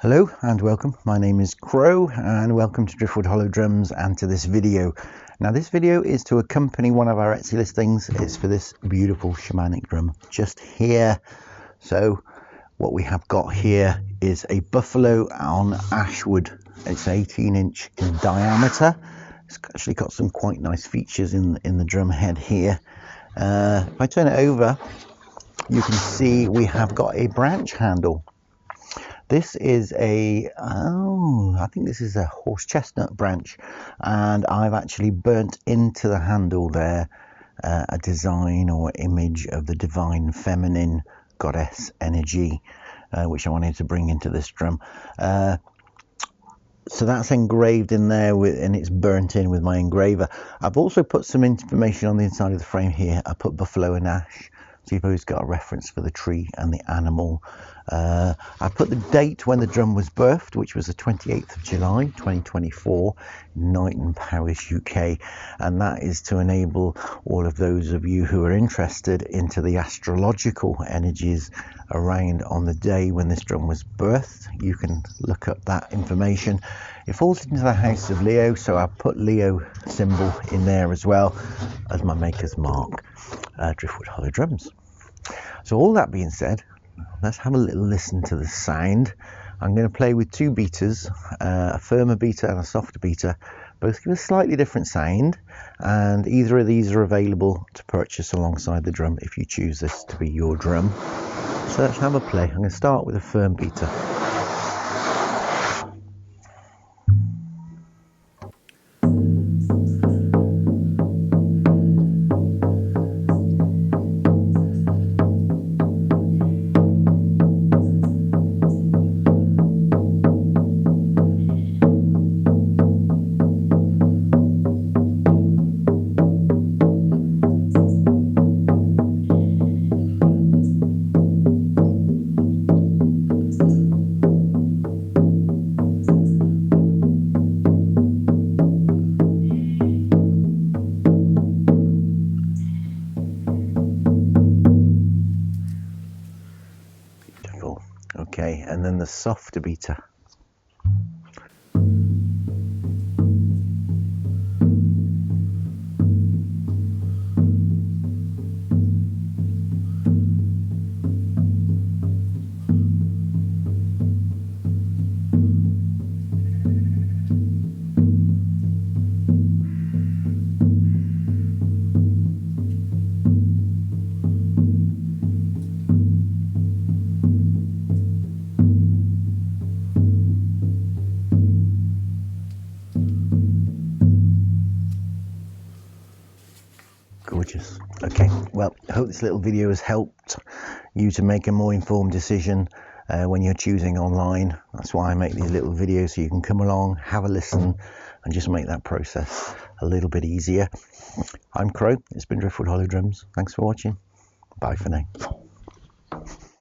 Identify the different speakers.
Speaker 1: Hello and welcome. My name is Crow and welcome to Driftwood Hollow Drums and to this video. Now this video is to accompany one of our Etsy listings. It's for this beautiful shamanic drum just here. So what we have got here is a buffalo on ashwood. It's 18-inch in diameter. It's actually got some quite nice features in the drum head here. If I turn it over, you can see we have got a branch handle. This is I think this is a horse chestnut branch, and I've actually burnt into the handle there a design or image of the divine feminine goddess energy, which I wanted to bring into this drum. So that's engraved in there and it's burnt in with my engraver. I've also put some information on the inside of the frame here. I put buffalo and ash, so you've always got a reference for the tree and the animal. I put the date when the drum was birthed, which was the 28th of July 2024 in Knighton Parish, UK, and that is to enable all of those of you who are interested into the astrological energies around on the day when this drum was birthed. You can look up that information. It falls into the house of Leo, so I've put Leo symbol in there as well as my maker's mark, Driftwood Hollow Drums. So all that being said, let's have a little listen to the sound. I'm going to play with two beaters, a firmer beater and a softer beater. Both give a slightly different sound, and either of these are available to purchase alongside the drum if you choose this to be your drum. So let's have a play. I'm going to start with a firm beater. Okay, and then the softer beater. Gorgeous. Okay, well, I hope this little video has helped you to make a more informed decision when you're choosing online. That's why I make these little videos, so you can come along, have a listen, and just make that process a little bit easier. I'm Crow. It's been Driftwood Hollow Drums. Thanks for watching. Bye for now.